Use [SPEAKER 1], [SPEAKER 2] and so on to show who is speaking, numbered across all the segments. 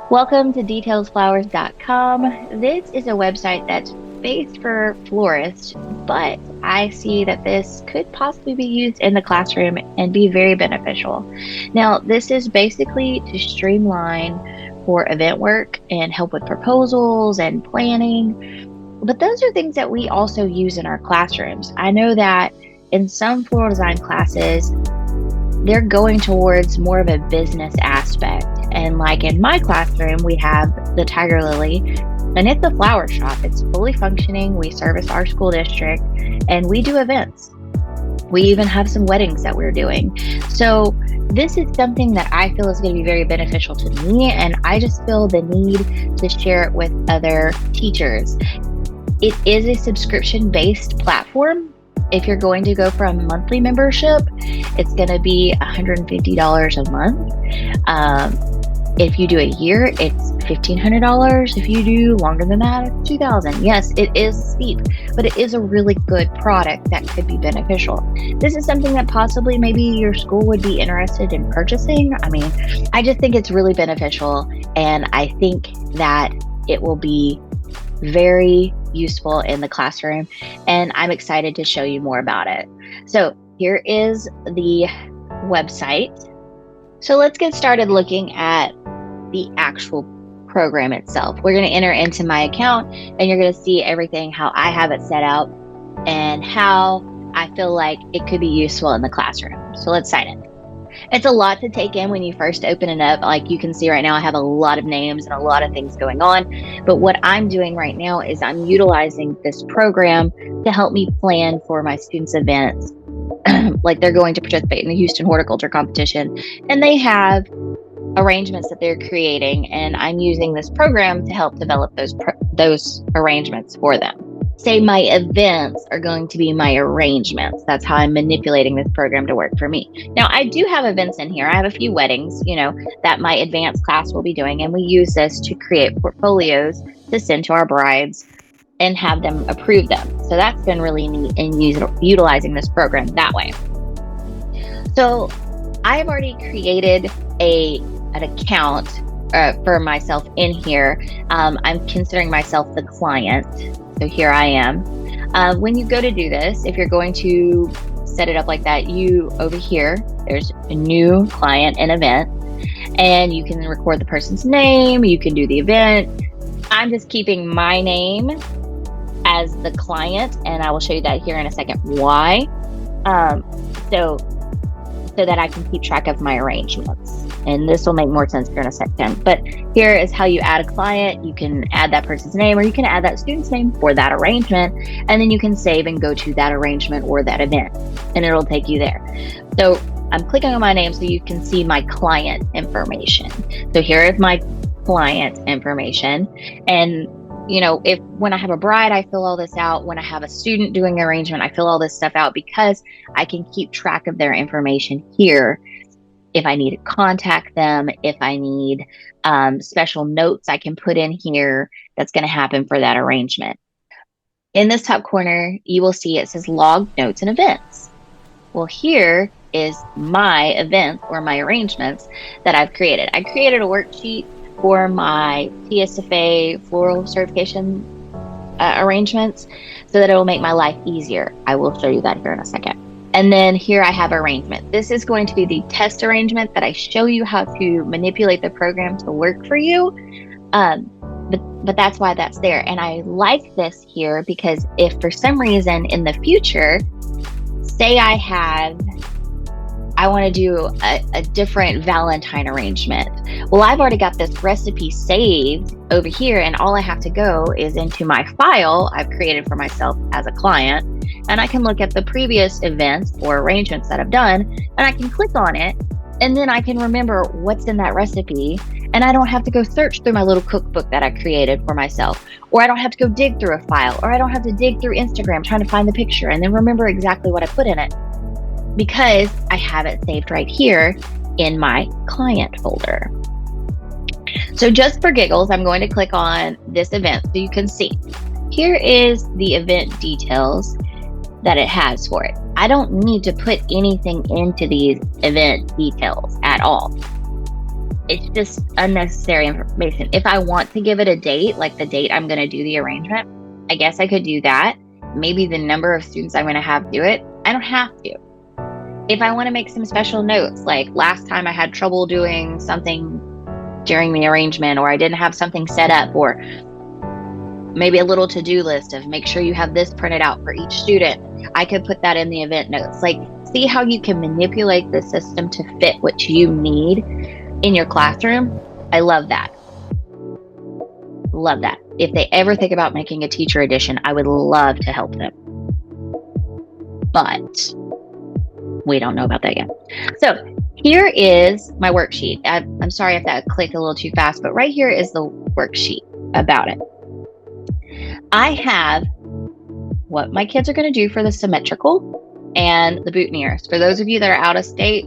[SPEAKER 1] Welcome to detailsflowers.com. This is a website that's based for florists, but I see that this could possibly be used in the classroom and be very beneficial. Now, this is basically to streamline for event work and help with proposals and planning. But those are things that we also use in our classrooms. I know that in some floral design classes, they're going towards more of a business aspect. And like in my classroom, we have the Tiger Lily, and it's a flower shop. It's fully functioning. We service our school district and we do events. We even have some weddings that we're doing. So this is something that I feel is going to be very beneficial to me, and I just feel the need to share it with other teachers. It is a subscription-based platform. If you're going to go for a monthly membership, it's going to be $150 a month. If you do a year, it's $1,500. If you do longer than that, it's $2,000. Yes, it is steep, but it is a really good product that could be beneficial. This is something that possibly maybe your school would be interested in purchasing. I just think it's really beneficial, and I think that it will be very useful in the classroom, and I'm excited to show you more about it. So here is the website. So let's get started looking at the actual program itself. We're going to enter into my account, and you're going to see everything, how I have it set out and how I feel like it could be useful in the classroom. So let's sign in. It's a lot to take in when you first open it up. Like you can see right now, I have a lot of names and a lot of things going on. But what I'm doing right now is I'm utilizing this program to help me plan for my students' events. Like they're going to participate in the Houston Horticulture Competition, and they have arrangements that they're creating, and I'm using this program to help develop those arrangements for them. Say my events are going to be my arrangements. That's how I'm manipulating this program to work for me. Now, I do have events in here. I have a few weddings, that my advanced class will be doing, and we use this to create portfolios to send to our brides and have them approve them. So that's been really neat in utilizing this program that way. So I've already created an account for myself in here. I'm considering myself the client. So here I am. When you go to do this, if you're going to set it up like that, over here, there's a new client and event, and you can record the person's name. You can do the event. I'm just keeping my name as the client, and I will show you that here in a second why. So that I can keep track of my arrangements. And this will make more sense here in a second. But here is how you add a client. You can add that person's name, or you can add that student's name for that arrangement. And then you can save and go to that arrangement or that event, and it'll take you there. So I'm clicking on my name so you can see my client information. So here is my client information. And when I have a bride, I fill all this out. When I have a student doing an arrangement, I fill all this stuff out because I can keep track of their information here. If I need to contact them, if I need special notes I can put in here, that's going to happen for that arrangement. In this top corner, you will see it says log notes and events. Well, here is my event or my arrangements that I've created. I created a worksheet for my TSFA floral certification arrangements so that it will make my life easier. I will show you that here in a second. And then here I have arrangement. This is going to be the test arrangement that I show you how to manipulate the program to work for you. But that's why that's there. And I like this here because if for some reason in the future, say I want to do a different Valentine arrangement. Well, I've already got this recipe saved over here, and all I have to go is into my file I've created for myself as a client, and I can look at the previous events or arrangements that I've done, and I can click on it, and then I can remember what's in that recipe, and I don't have to go search through my little cookbook that I created for myself, or I don't have to go dig through a file, or I don't have to dig through Instagram trying to find the picture and then remember exactly what I put in it, because I have it saved right here in my client folder. So just for giggles, I'm going to click on this event so you can see. Here is the event details that it has for it. I don't need to put anything into these event details at all. it's just unnecessary information. If I want to give it a date, like the date I'm going to do the arrangement, I guess I could do that. Maybe the number of students I'm going to have do it. I don't have to. If I want to make some special notes, like last time I had trouble doing something during the arrangement, or I didn't have something set up, or maybe a little to-do list of make sure you have this printed out for each student, I could put that in the event notes. Like, see how you can manipulate the system to fit what you need in your classroom? I love that. Love that. If they ever think about making a teacher edition, I would love to help them. But we don't know about that yet. So here is my worksheet. I'm sorry if that clicked a little too fast, but right here is the worksheet about it. I have what my kids are going to do for the symmetrical and the boutonnieres. For those of you that are out of state,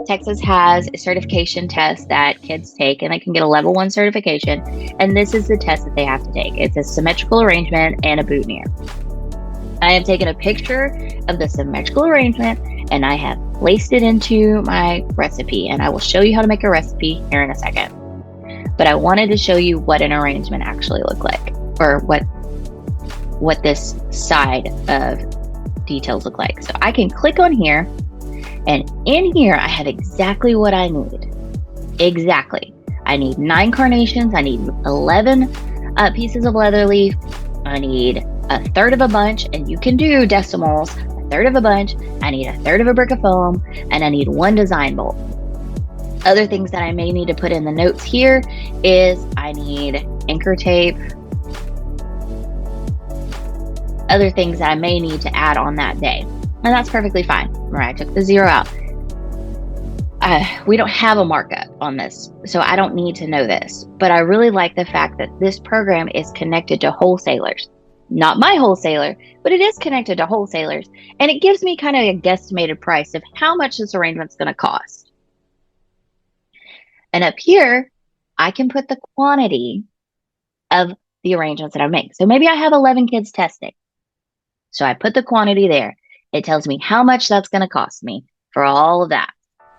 [SPEAKER 1] Texas has a certification test that kids take, and they can get a level 1 certification. And this is the test that they have to take. It's a symmetrical arrangement and a boutonniere. I have taken a picture of the symmetrical arrangement and I have placed it into my recipe, and I will show you how to make a recipe here in a second. But I wanted to show you what an arrangement actually looked like, or what this side of details look like. So I can click on here, and in here I have exactly what I need. Exactly. I need 9 carnations. I need 11 pieces of leather leaf. I need a third of a bunch, and you can do decimals. A third of a bunch. I need a third of a brick of foam, and I need 1 design bolt. Other things that I may need to put in the notes here is I need anchor tape. Other things that I may need to add on that day. And that's perfectly fine. Right, I took the 0 out. We don't have a markup on this, so I don't need to know this. But I really like the fact that this program is connected to wholesalers. Not my wholesaler, but it is connected to wholesalers. And it gives me kind of a guesstimated price of how much this arrangement's going to cost. And up here, I can put the quantity of the arrangements that I make. So maybe I have 11 kids testing. So I put the quantity there. It tells me how much that's going to cost me for all of that.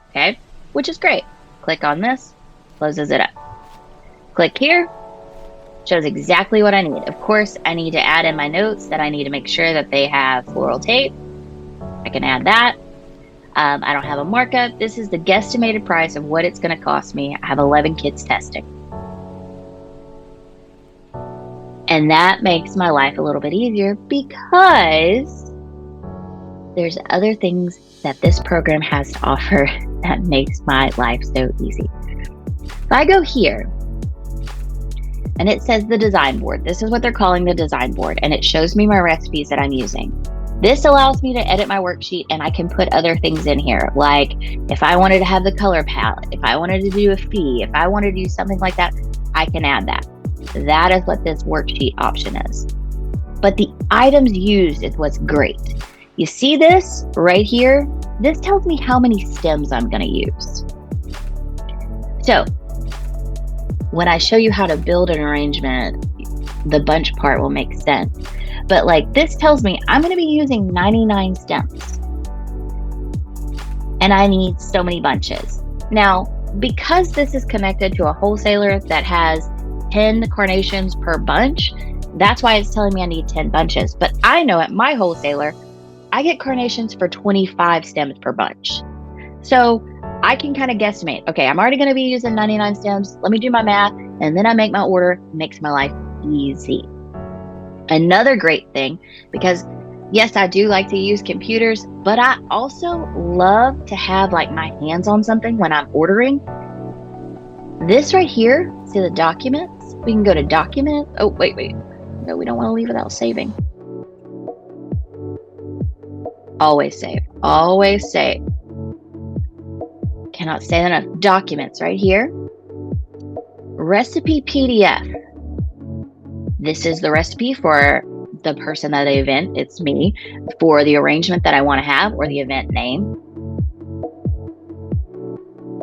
[SPEAKER 1] Okay, which is great. Click on this, closes it up. Click here, shows exactly what I need. Of course, I need to add in my notes that I need to make sure that they have floral tape. I can add that. I don't have a markup. This is the guesstimated price of what it's going to cost me. I have 11 kids testing. And that makes my life a little bit easier because there's other things that this program has to offer that makes my life so easy. If I go here and it says the design board, this is what they're calling the design board, and it shows me my recipes that I'm using. This allows me to edit my worksheet, and I can put other things in here. Like if I wanted to have the color palette, if I wanted to do a fee, if I wanted to do something like that, I can add that. That is what this worksheet option is. But the items used is what's great. You see this right here? This tells me how many stems I'm going to use. So when I show you how to build an arrangement, the bunch part will make sense. But like this tells me I'm going to be using 99 stems. And I need so many bunches. Now, because this is connected to a wholesaler that has 10 carnations per bunch, that's why it's telling me I need 10 bunches. But I know at my wholesaler, I get carnations for 25 stems per bunch. So I can kind of guesstimate, okay, I'm already going to be using 99 stems. Let me do my math, and then I make my order. It makes my life easy. Another great thing, because yes, I do like to use computers, but I also love to have like my hands on something when I'm ordering. This right here, see the documents? We can go to document. Oh, wait. No, we don't want to leave without saving. Always save. Always save. Cannot say that enough. Documents right here. Recipe PDF. This is the recipe for the person that the event, it's me, for the arrangement that I want to have or the event name.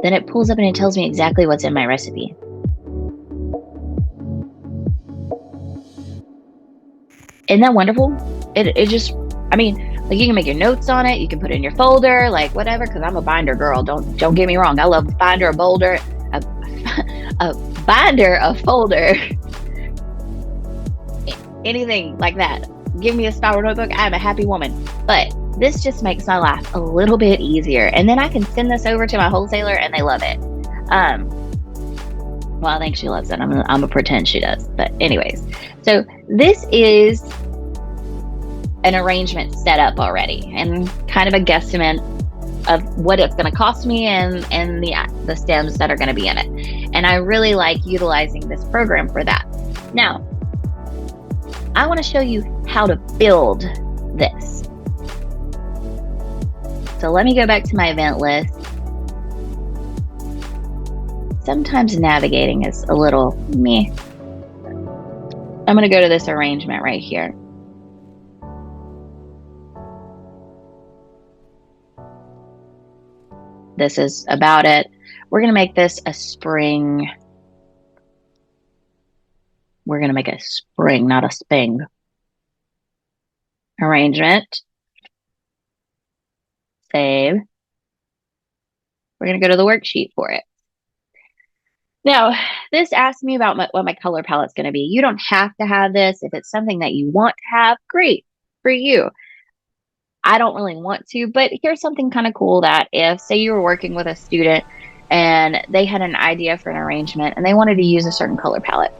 [SPEAKER 1] Then it pulls up and it tells me exactly what's in my recipe. Isn't that wonderful? It just, I mean, like you can make your notes on it, you can put it in your folder, like whatever, because I'm a binder girl. Don't get me wrong. I love binder, a folder, a binder, a folder, anything like that. Give me a spiral notebook. I'm a happy woman. But this just makes my life a little bit easier. And then I can send this over to my wholesaler and they love it. Well, I think she loves it. I'm gonna pretend she does. But anyways, so this is an arrangement set up already and kind of a guesstimate of what it's going to cost me and the stems that are going to be in it. And I really like utilizing this program for that. Now, I want to show you how to build this. So let me go back to my event list. Sometimes navigating is a little meh. I'm going to go to this arrangement right here. This is about it. We're going to make this a spring. We're going to make a spring, not a sping. Arrangement. Save. We're going to go to the worksheet for it. Now, this asks me about what my color palette's going to be. You don't have to have this. If it's something that you want to have, great for you. I don't really want to, but here's something kind of cool that if, say you were working with a student and they had an idea for an arrangement and they wanted to use a certain color palette.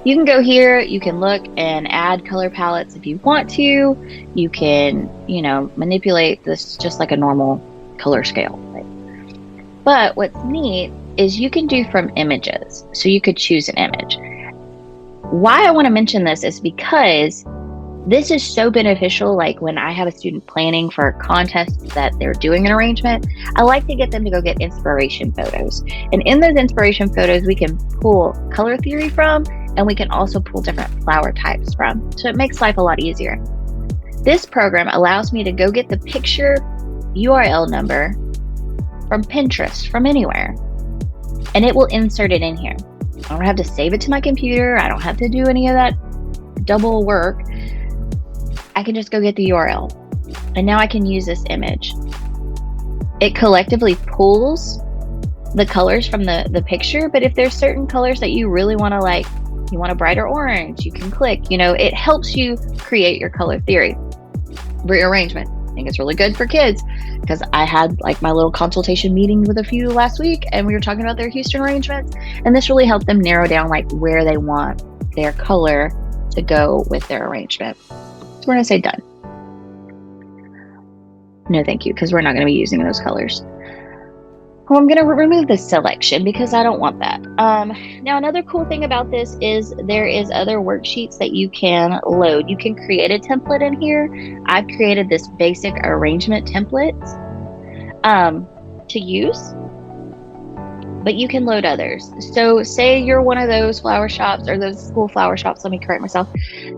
[SPEAKER 1] You can go here, you can look and add color palettes if you want to. You can, manipulate this just like a normal color scale. Right? But what's neat is you can do from images. So you could choose an image. Why I want to mention this is because this is so beneficial. Like when I have a student planning for a contest that they're doing an arrangement, I like to get them to go get inspiration photos. And in those inspiration photos, we can pull color theory from, and we can also pull different flower types from. So it makes life a lot easier. This program allows me to go get the picture URL number from Pinterest, from anywhere, and it will insert it in here. I don't have to save it to my computer. I don't have to do any of that double work. I can just go get the URL, and now I can use this image. It collectively pulls the colors from the picture, but if there's certain colors that you really want to like, you want a brighter orange, you can click, it helps you create your color theory, rearrangement. I think it's really good for kids because I had like my little consultation meeting with a few last week and we were talking about their Houston arrangements, and this really helped them narrow down like where they want their color to go with their arrangement. We're going to say done. No, thank you, because we're not going to be using those colors. Well, I'm going to remove this selection because I don't want that. Now, another cool thing about this is there is other worksheets that you can load. You can create a template in here. I've created this basic arrangement template to use, but you can load others. So say you're one of those flower shops or those school flower shops, let me correct myself,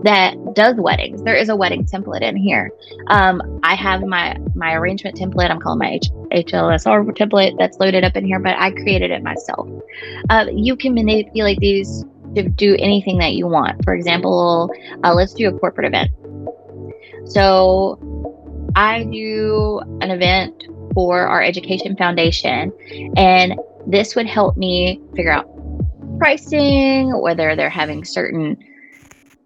[SPEAKER 1] that does weddings. There is a wedding template in here. I have my arrangement template. I'm calling my HLSR template that's loaded up in here, but I created it myself. You can manipulate these to do anything that you want. For example, let's do a corporate event. So I do an event for our education foundation, and this would help me figure out pricing, whether they're having certain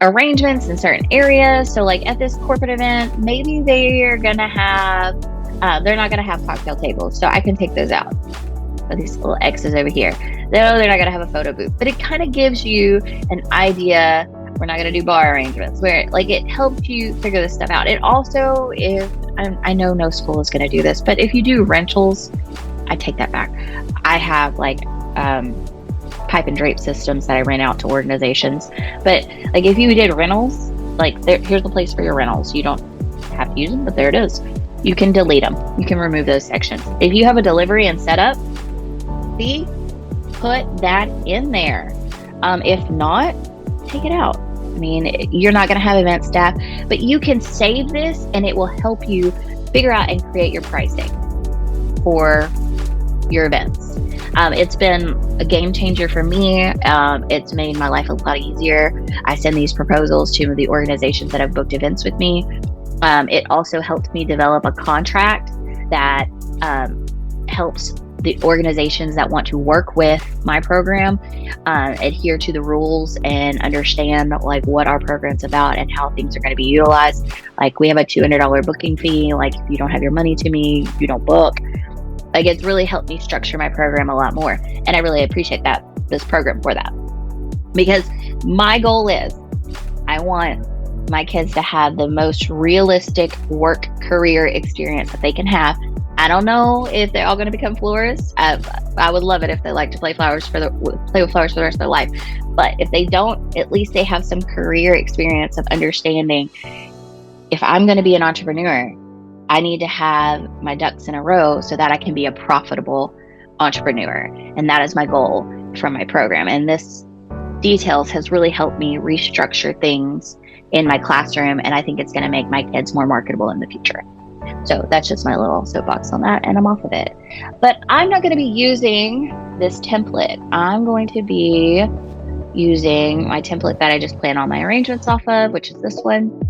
[SPEAKER 1] arrangements in certain areas. So like at this corporate event, maybe they're gonna have, they're not gonna have cocktail tables. So I can take those out. Or these little X's over here. No, they're not gonna have a photo booth. But it kind of gives you an idea. We're not gonna do bar arrangements, where like it helps you figure this stuff out. It also, if I know no school is gonna do this, but if you do rentals, I take that back. I have like pipe and drape systems that I rent out to organizations. But like if you did rentals, like here's the place for your rentals. You don't have to use them, but there it is. You can delete them. You can remove those sections. If you have a delivery and setup fee, put that in there. If not, take it out. I mean, you're not going to have event staff, but you can save this and it will help you figure out and create your pricing for your events. It's been a game changer for me. It's made my life a lot easier. I send these proposals to the organizations that have booked events with me. It also helped me develop a contract that helps the organizations that want to work with my program adhere to the rules and understand like what our program's about and how things are going to be utilized. Like we have a $200 booking fee. Like if you don't have your money to me, you don't book. Like it's really helped me structure my program a lot more. And I really appreciate this program for that. Because my goal is I want my kids to have the most realistic work career experience that they can have. I don't know if they're all going to become florists. I would love it if they like to play with flowers for the rest of their life. But if they don't, at least they have some career experience of understanding if I'm going to be an entrepreneur, I need to have my ducks in a row so that I can be a profitable entrepreneur. And that is my goal from my program. And this details has really helped me restructure things in my classroom. And I think it's going to make my kids more marketable in the future. So that's just my little soapbox on that, and I'm off of it. But I'm not going to be using this template. I'm going to be using my template that I just plan all my arrangements off of, which is this one.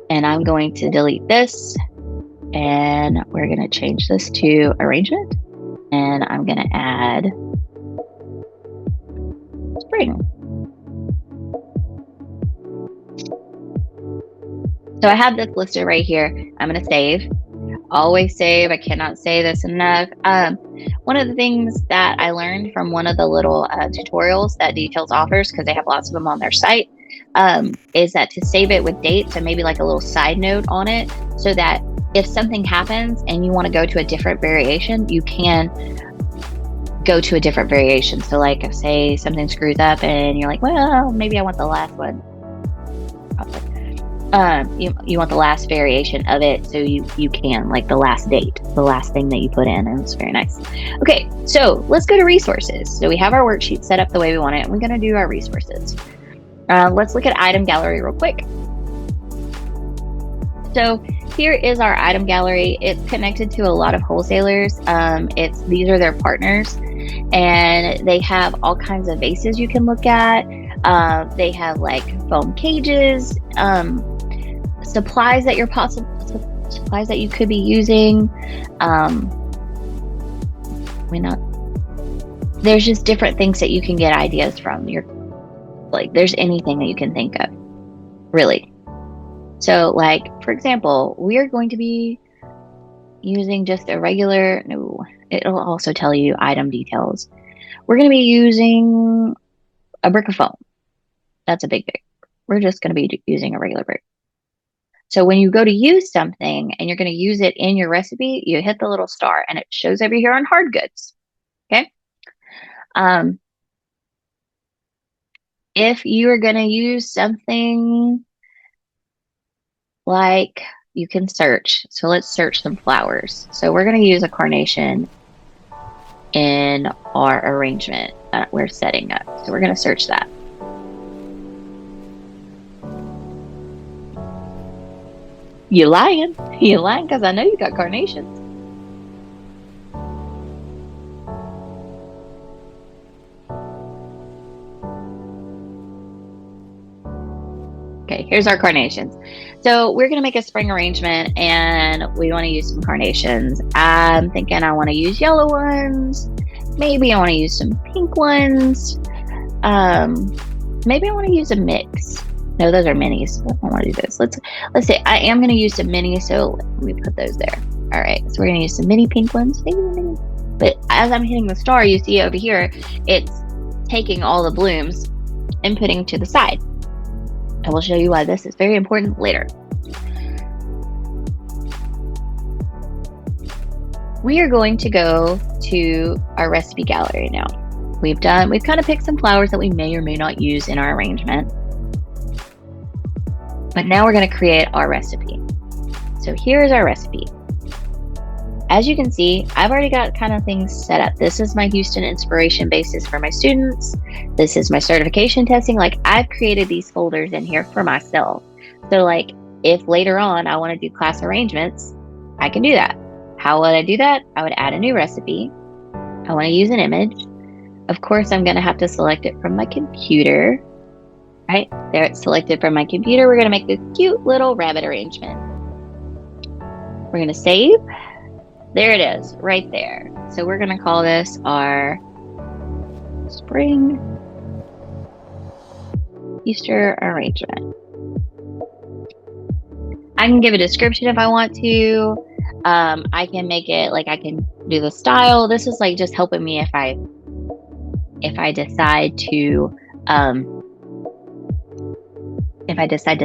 [SPEAKER 1] And I'm going to delete this, and we're going to change this to arrangement. And I'm going to add spring. So I have this listed right here. I'm going to save. Always save. I cannot say this enough. One of the things that I learned from one of the little tutorials that Details offers, because they have lots of them on their site, is that to save it with dates and maybe like a little side note on it, so that if something happens and you want to go to a different variation, you can go to a different variation. So like if say something screws up and you're like, well, maybe I want the last one. You want the last variation of it, so you can, like the last date, the last thing that you put in, and it's very nice. Okay, so let's go to resources. So we have our worksheet set up the way we want it, and we're going to do our resources. Let's look at item gallery real quick. So here is our item gallery. It's connected to a lot of wholesalers. These are their partners, and they have all kinds of vases you can look at. They have like foam cages, supplies that you could be using. There's just different things that you can get ideas from. There's anything that you can think of, really. So like, for example, we are going to be using just a regular, it'll also tell you item details. We're going to be using a brick of foam. That's a big brick. We're just going to be using a regular brick. So when you go to use something and you're going to use it in your recipe, you hit the little star and it shows over here on hard goods. Okay. If you are going to use something like, you can search. So let's search some flowers. So we're going to use a carnation in our arrangement that we're setting up. So we're going to search that. You lying. You lying because I know you got carnations. Okay, here's our carnations. So we're going to make a spring arrangement and we want to use some carnations. I'm thinking I want to use yellow ones. Maybe I want to use some pink ones. Maybe I want to use a mix. No, those are minis. I don't want to do this. Let's say I am going to use some minis, so let me put those there. All right, so we're going to use some mini pink ones. But as I'm hitting the star, you see over here, it's taking all the blooms and putting to the side. I will show you why this is very important later. We are going to go to our recipe gallery now. We've kind of picked some flowers that we may or may not use in our arrangement. But now we're going to create our recipe. So here is our recipe. As you can see, I've already got kind of things set up. This is my Houston inspiration basis for my students. This is my certification testing. Like, I've created these folders in here for myself. So like, if later on I want to do class arrangements, I can do that. How would I do that? I would add a new recipe. I want to use an image. Of course, I'm going to have to select it from my computer. Right there, it's selected from my computer. We're going to make this cute little rabbit arrangement. We're going to save. There it is, right there. So we're gonna call this our spring Easter arrangement. I can give a description if I want to. I can make it like I can do the style. This is like just helping me if I decide to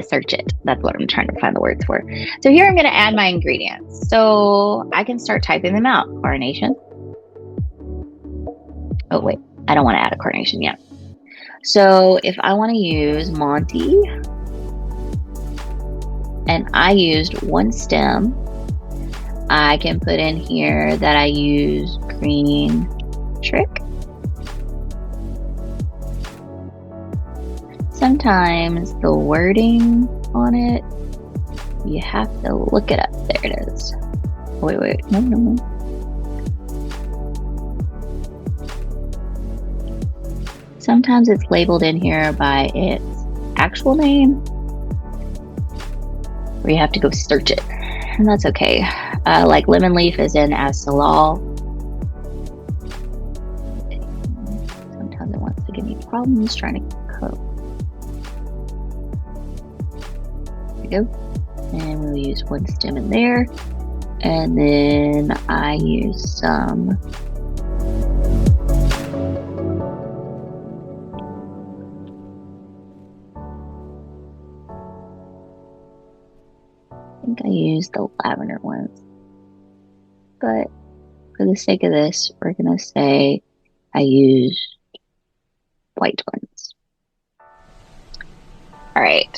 [SPEAKER 1] search it. That's what I'm trying to find the words for. So here I'm going to add my ingredients. So I can start typing them out. Carnation. Oh wait, I don't want to add a carnation yet. So if I want to use Monty, and I used one stem, I can put in here that I use green trick. Sometimes the wording on it, you have to look it up. There it is. Wait, no. Sometimes it's labeled in here by its actual name, or you have to go search it, and that's okay. Like lemon leaf is in as Salal. Sometimes it wants to give me problems trying to cook. There we go. And we'll use one stem in there. And then I use some I used the lavender ones, but for the sake of this, we're gonna say I used white ones. All right,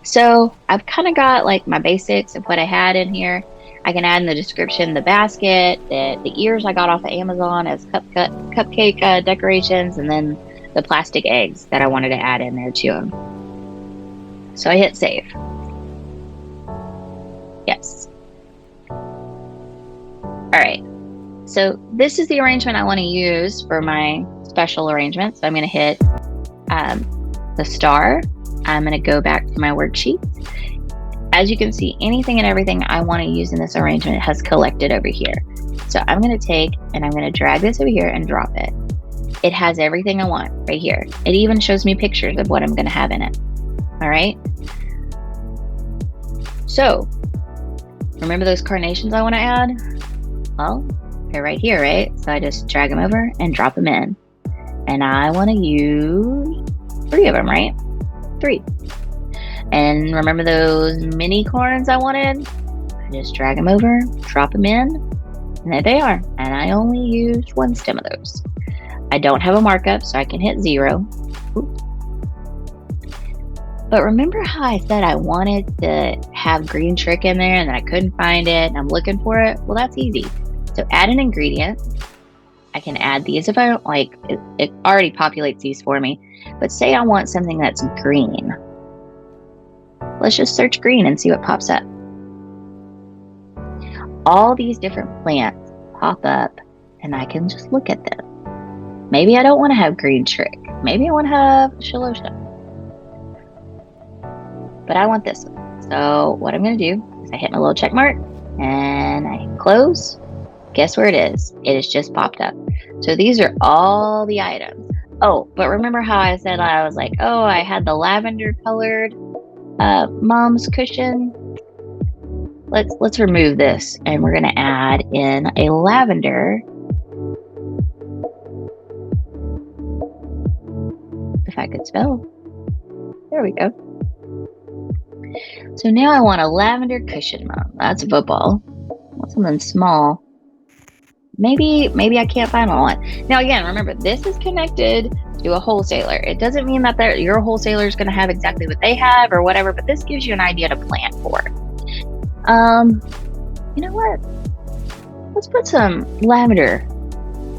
[SPEAKER 1] so I've kind of got like my basics of what I had in here. I can add in the description the basket, the ears I got off of Amazon as cupcake decorations, and then the plastic eggs that I wanted to add in there too. So I hit save. Yes. All right. So this is the arrangement I want to use for my special arrangement. So I'm going to hit the star. I'm going to go back to my worksheet. As you can see, anything and everything I want to use in this arrangement has collected over here. So I'm going to take and I'm going to drag this over here and drop it. It has everything I want right here. It even shows me pictures of what I'm going to have in it. All right. So remember those carnations I want to add? Well, they're right here, right? So I just drag them over and drop them in. And I want to use 3 of them, right? 3. And remember those mini corns I wanted? I just drag them over, drop them in, and there they are. And I only used 1 stem of those. I don't have a markup, so I can hit 0. Oops. But remember how I said I wanted to have green trick in there and then I couldn't find it and I'm looking for it? Well, that's easy. So add an ingredient. I can add these if I don't like. It already populates these for me. But say I want something that's green. Let's just search green and see what pops up. All these different plants pop up and I can just look at them. Maybe I don't want to have green trick. Maybe I want to have Shalosha. But I want this one. So what I'm going to do is I hit my little check mark and I hit close. Guess where it is? It has just popped up. So these are all the items. Oh, but remember how I said I was like, oh, I had the lavender colored mom's cushion. Let's remove this and we're going to add in a lavender. If I could spell. There we go. So now I want a lavender cushion mom. That's a football. I want something small. Maybe I can't find what I want. Now again, remember this is connected to a wholesaler. It doesn't mean that your wholesaler is going to have exactly what they have or whatever, but this gives you an idea to plan for. You know what? Let's put some lavender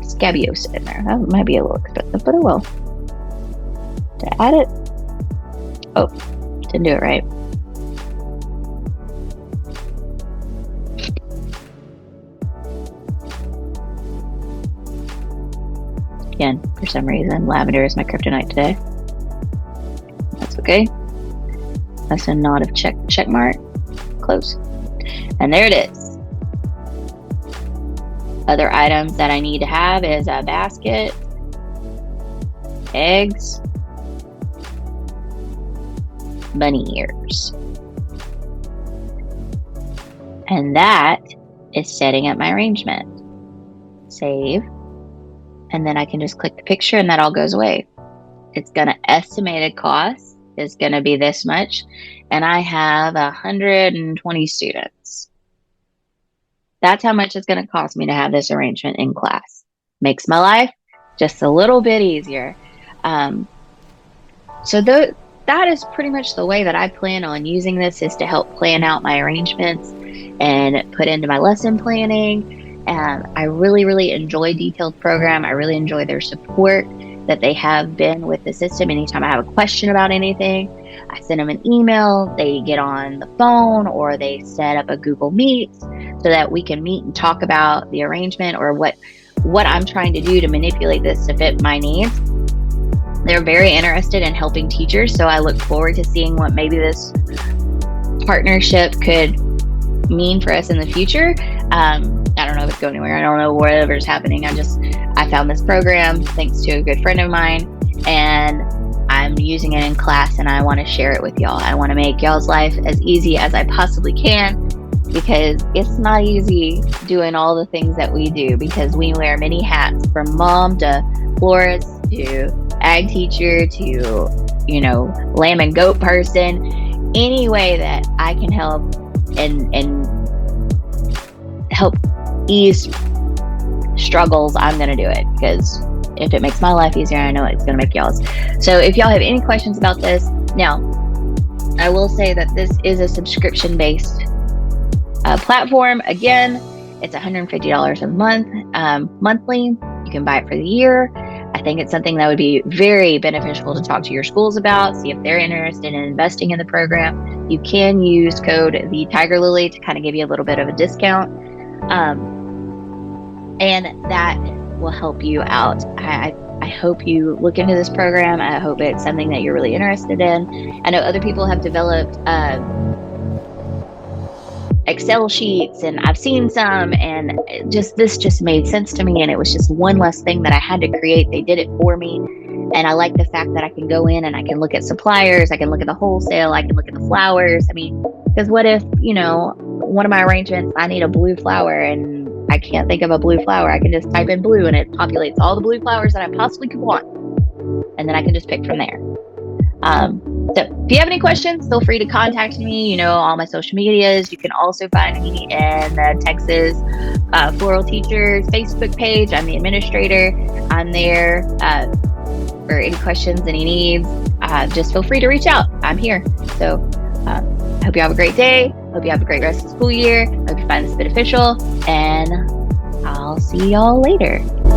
[SPEAKER 1] scabiosa in there. That might be a little expensive, but it will. To add it. Oh, didn't do it right. Again, for some reason, lavender is my kryptonite today. That's okay. That's a nod of check mark. Close. And there it is. Other items that I need to have is a basket, eggs, bunny ears. And that is setting up my arrangement. Save. And then I can just click the picture and that all goes away. It's going to estimated cost is going to be this much. And I have 120 students. That's how much it's going to cost me to have this arrangement in class. Makes my life just a little bit easier. So that is pretty much the way that I plan on using this, is to help plan out my arrangements and put into my lesson planning. And I really, really enjoy Detailed Program. I really enjoy their support that they have been with the system. Anytime I have a question about anything, I send them an email, they get on the phone, or they set up a Google Meet so that we can meet and talk about the arrangement or what I'm trying to do to manipulate this to fit my needs. They're very interested in helping teachers, so I look forward to seeing what maybe this partnership could mean for us in the future. I don't know if it's going anywhere. I don't know whatever's happening. I found this program thanks to a good friend of mine, and I'm using it in class, and I want to share it with y'all. I want to make y'all's life as easy as I possibly can, because it's not easy doing all the things that we do, because we wear many hats, from mom to florist to ag teacher to, lamb and goat person. Any way that I can help and help ease struggles, I'm going to do it, because if it makes my life easier, I know it's going to make y'all's. So if y'all have any questions about this, now I will say that this is a subscription-based platform. Again, it's $150 a month, monthly. You can buy it for the year. I think it's something that would be very beneficial to talk to your schools about, see if they're interested in investing in the program. You can use code the Tiger Lily to kind of give you a little bit of a discount. And that will help you out. I hope you look into this program. I hope it's something that you're really interested in. I know other people have developed Excel sheets, and I've seen some, and this just made sense to me, and it was just one less thing that I had to create. They did it for me, and I like the fact that I can go in and I can look at suppliers, I can look at the wholesale, I can look at the flowers. I mean, because what if, one of my arrangements, I need a blue flower and I can't think of a blue flower. I can just type in blue and it populates all the blue flowers that I possibly could want, and then I can just pick from there. So if you have any questions, feel free to contact me. All my social medias. You can also find me in the Texas Floral Teachers Facebook page. I'm the administrator. I'm there for any questions, any needs. Just feel free to reach out. I'm here. So I hope you have a great day. Hope you have a great rest of the school year. Hope you find this beneficial, and I'll see y'all later.